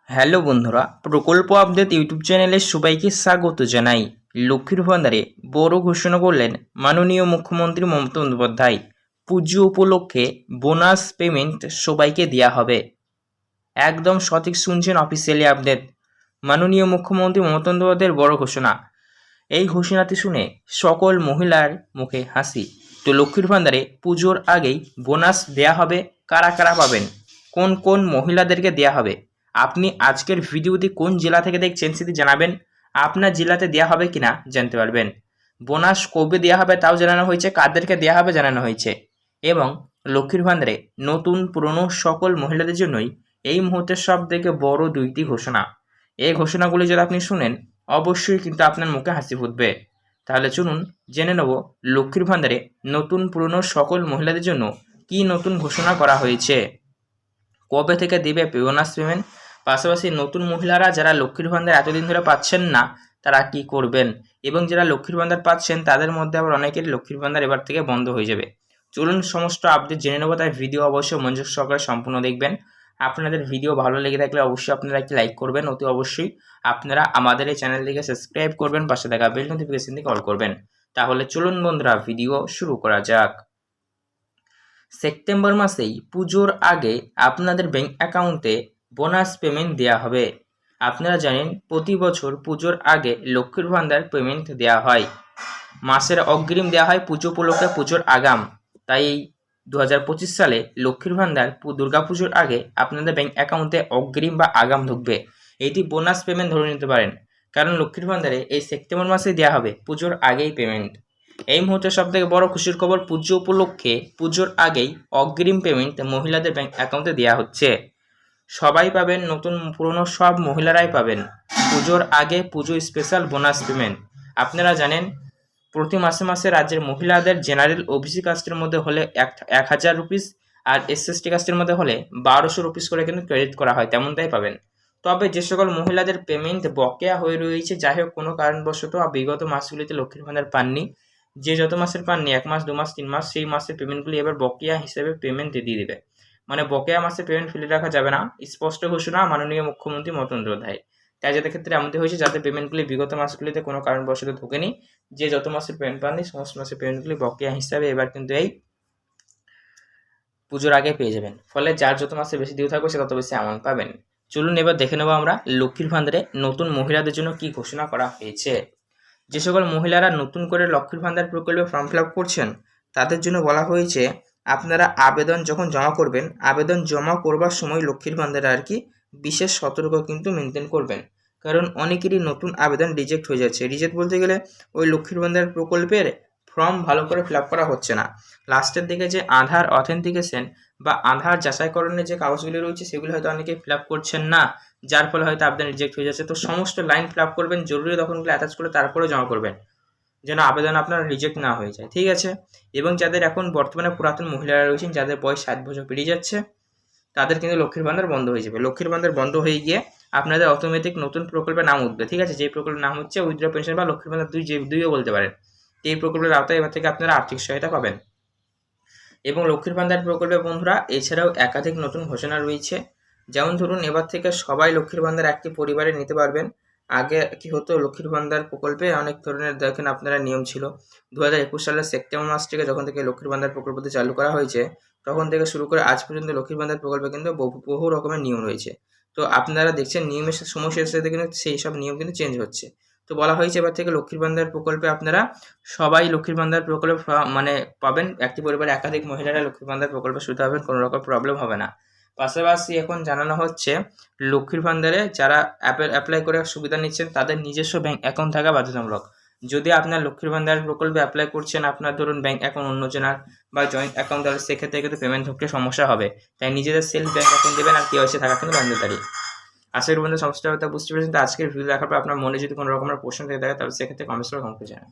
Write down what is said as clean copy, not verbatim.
Hello বন্ধুরা, প্রকল্প update YouTube চ্যানেলে সবাইকে স্বাগত জানাই। লক্ষ্মীর ভান্ডারে বড় ঘোষণা করলেন মাননীয় মুখ্যমন্ত্রী মমতা বন্দ্যোপাধ্যায়। পুজো উপলক্ষে বোনাস পেমেন্ট সবাইকে দেওয়া হবে। একদম সঠিক শুনছেন, অফিসিয়ালি আপডেট। মাননীয় মুখ্যমন্ত্রী মমতা বন্দ্যোপাধ্যায়ের বড় ঘোষণা। এই ঘোষণাটি শুনে সকল মহিলার মুখে হাসি। তো লক্ষ্মীর ভান্ডারে পুজোর আগেই বোনাস দেয়া হবে। কারা কারা পাবেন, কোন কোন মহিলাদেরকে দেয়া হবে, আপনি আজকের ভিডিওটি কোন জেলা থেকে দেখছেন সেটি জানাবেন। আপনার জেলাতে দেওয়া হবে কিনা জানতে পারবেন। বোনাস কবে দেওয়া হবে তাও জানানো হয়েছে, কাদেরকে দেওয়া হবে জানানো হয়েছে। এবং লক্ষ্মীর ভান্ডারে নতুন পুরনো সকল মহিলাদের জন্যই এই মুহূর্তে সব থেকে বড় দুইটি ঘোষণা। এই ঘোষণাগুলি যদি আপনি শুনেন অবশ্যই কিন্তু আপনার মুখে হাসি ফুটবে। তাহলে চলুন জেনে নেব লক্ষ্মীর ভান্ডারে নতুন পুরনো সকল মহিলাদের জন্য কি নতুন ঘোষণা করা হয়েছে, কবে থেকে দেবে বোনাস পেমেন্ট, পাশাপাশি নতুন মহিলারা যারা লক্ষ্মীর ভান্ডার এতদিন ধরে পাচ্ছেন না তারা কি করবেন, এবং যারা লক্ষ্মীর ভান্ডার পাচ্ছেন তাদের মধ্যে আবার অনেকেরই লক্ষ্মীর ভান্ডার এবার থেকে বন্ধ হয়ে যাবে। চলুন সমস্ত আপডেট জেনে নেব, তাই ভিডিও অবশ্যই মনোযোগ সহকারে সম্পূর্ণ দেখবেন। আপনাদের ভিডিও ভালো লেগে থাকলে অবশ্যই আপনারা একটি লাইক করবেন, অতি অবশ্যই আপনারা আমাদের এই চ্যানেলটিকে সাবস্ক্রাইব করবেন, পাশে থাকা বেল নোটিফিকেশনটি কল করবেন। তাহলে চলুন বন্ধুরা ভিডিও শুরু করা যাক। সেপ্টেম্বর মাসেই পুজোর আগে আপনাদের ব্যাংক অ্যাকাউন্টে বোনাস পেমেন্ট দেওয়া হবে। আপনারা জানেন প্রতি বছর পুজোর আগে লক্ষ্মীর ভান্ডার পেমেন্ট দেওয়া হয়, মাসের অগ্রিম দেওয়া হয় পুজো উপলক্ষে, পুজোর আগাম। তাই এই 2025 সালে লক্ষ্মীর ভান্ডার দুর্গাপুজোর আগে আপনাদের ব্যাংক অ্যাকাউন্টে অগ্রিম বা আগাম ঢুকবে। এটি বোনাস পেমেন্ট ধরে নিতে পারেন, কারণ লক্ষ্মীর ভান্ডারে এই সেপ্টেম্বর মাসে দেওয়া হবে পুজোর আগেই পেমেন্ট। এই মুহূর্তে সবথেকে বড় খুশির খবর, পুজো উপলক্ষে পুজোর আগেই অগ্রিম পেমেন্ট মহিলাদের ব্যাংক অ্যাকাউন্টে দেওয়া হচ্ছে। সবাই পাবেন, নতুন পুরনো সব মহিলারাই পাবেন পুজোর আগে পুজো স্পেশাল বোনাস পেমেন্ট। আপনারা জানেন প্রতি মাসে মাসে রাজ্যের মহিলাদের জেনারেল ওবিসি কাস্টের মধ্যে হলে 1000 রুপিস, আর এসএসটি কাস্টের মধ্যে হলে 1200 রুপিস করে কিন্তু ক্রেডিট করা হয়, তেমনটাই পাবেন। তবে যে সকল মহিলাদের পেমেন্ট বকেয়া হয়ে রয়েছে, যাই হোক কোনো কারণবশত বিগত মাসগুলিতে লক্ষ্মীর ভান্ডার পাননি, যে যত মাসের পাননি 1 মাস 2 মাস 3 মাস, সেই মাসের পেমেন্টগুলি এবার বকেয়া হিসেবে পেমেন্ট দিয়ে দিবে। মানে বকেয়া মাসে পেমেন্ট ফেলে রাখা যাবে না, স্পষ্ট ঘোষণা মাননীয় মুখ্যমন্ত্রী মমতা বন্দ্যোপাধ্যায়। তাই যাদের ক্ষেত্রে এমনটি হয়েছে যাদের পেমেন্টগুলি বিগত মাসগুলিতে কোনো কারণবশত ঢোকেনি, যে যত মাসের পেমেন্ট পাননি সমস্ত মাসের পেমেন্টগুলি বকেয়া হিসাবে এবার কিন্তু এই পুজোর আগে পেয়ে যাবেন। ফলে যার যত মাসে বেশি ডিউ থাকবে সে তত বেশি অ্যামাউন্ট পাবেন। চলুন এবার দেখে নেবো আমরা লক্ষ্মীর ভান্ডারে নতুন মহিলাদের জন্য কি ঘোষণা করা হয়েছে। যে সকল মহিলারা নতুন করে লক্ষ্মীর ভান্ডার প্রকল্পে ফর্ম ফিল আপ করছেন তাদের জন্য বলা হয়েছে আপনারা আবেদন যখন জমা করবেন, আবেদন জমা করবার সময় লক্ষ্মীর ভান্ডারে আর কি বিশেষ সতর্ক কিন্তু মেনটেন করবেন, কারণ অনেকেরই নতুন আবেদন রিজেক্ট হয়ে যাচ্ছে। রিজেক্ট বলতে গেলে ওই লক্ষ্মীর ভান্ডার প্রকল্পের ফর্ম ভালো করে ফিল আপ করা হচ্ছে না, লাস্টের দিকে যে আধার অথেন্টিকেশন বা আধার যাচাইকরণের যে কাগজগুলি রয়েছে সেগুলি হয়তো অনেকে ফিল আপ করছেন না, যার ফলে হয়তো আবেদন রিজেক্ট হয়ে যাচ্ছে। তো সমস্ত লাইন ফিল আপ করবেন, জরুরি ডকুমেন্টগুলো অ্যাটাচ করে তারপরে জমা করবেন, যেন আবেদন আপনার রিজেক্ট না হয়ে যায়, ঠিক আছে। এবং যাদের এখন বর্তমানে পুরাতন মহিলারা রয়েছেন, যাদের বয়স 60 বছর পেরিয়ে যাচ্ছে, তাদের কিন্তু লক্ষ্মীর ভান্ডার বন্ধ হয়ে যাবে। লক্ষ্মীর ভান্ডার বন্ধ হয়ে গিয়ে আপনাদের অটোমেটিক নতুন প্রকল্পের নাম উঠবে, ঠিক আছে। যেই প্রকল্পের নাম হচ্ছে উইথড্র পেনশন বা লক্ষ্মীর ভান্ডার দুইও বলতে পারেন। এই প্রকল্পের আওতায় এবার থেকে আপনারা আর্থিক সহায়তা পাবেন। এবং লক্ষ্মীর ভান্ডার প্রকল্পে বন্ধুরা এছাড়াও একাধিক নতুন ঘোষণা রয়েছে। যেমন ধরুন এবার থেকে সবাই লক্ষ্মীর ভান্ডার একটি পরিবারে নিতে পারবেন। আগে কি হতো, লক্ষ্মীর ভান্ডার প্রকল্পে অনেক ধরনের দেখেন আপনারা নিয়ম ছিল। 2021 সালের সেপ্টেম্বর মাস থেকে যখন থেকে লক্ষ্মীর ভান্ডার প্রকল্পটি চালু করা হয়েছে তখন থেকে শুরু করে আজ পর্যন্ত লক্ষ্মীর ভান্ডার প্রকল্পে কিন্তু বহু রকমের নিয়ম রয়েছে। তো আপনারা দেখছেন নিয়মের সময় শেষের সাথে কিন্তু সেই সব নিয়ম কিন্তু চেঞ্জ হচ্ছে। তো বলা হয়েছে এবার থেকে লক্ষ্মীর ভান্ডার প্রকল্পে আপনারা সবাই লক্ষ্মীর ভান্ডার প্রকল্পে মানে পাবেন। একটি পরিবারে একাধিক মহিলারা লক্ষ্মীর ভান্ডার প্রকল্পে সুবিধা পাবেন, কোনো রকম প্রবলেম হবে না। পাশাপাশি এখন জানানো হচ্ছে লক্ষ্মীর ভান্ডারে যারা অ্যাপ্লাই করে সুবিধা নিচ্ছেন তাদের নিজস্ব ব্যাংক অ্যাকাউন্ট থাকা বাধ্যতামূলক। যদি আপনার লক্ষ্মীর ভান্ডার প্রকল্পে অ্যাপ্লাই করছেন, আপনার ধরুন ব্যাংক অ্যাকাউন্ট অন্যজনের বা জয়েন্ট অ্যাকাউন্ট, তাহলে সেক্ষেত্রে কিন্তু পেমেন্ট ঢুকতে সমস্যা হবে। তাই নিজেদের সেলফ ব্যাংক অ্যাকাউন্ট দেবেন, আর কেওয়াইসি থাকা কিন্তু ম্যান্ডেটরি। আশা করি বন্ধু সমস্ত কথা বুঝতে পেরেছেন। তো আজকের ভিডিও দেখার পর আপনার মনে যদি কোনো রকমের প্রশ্ন থেকে থাকে তাহলে সেক্ষেত্রে কমেন্টস করে জানান।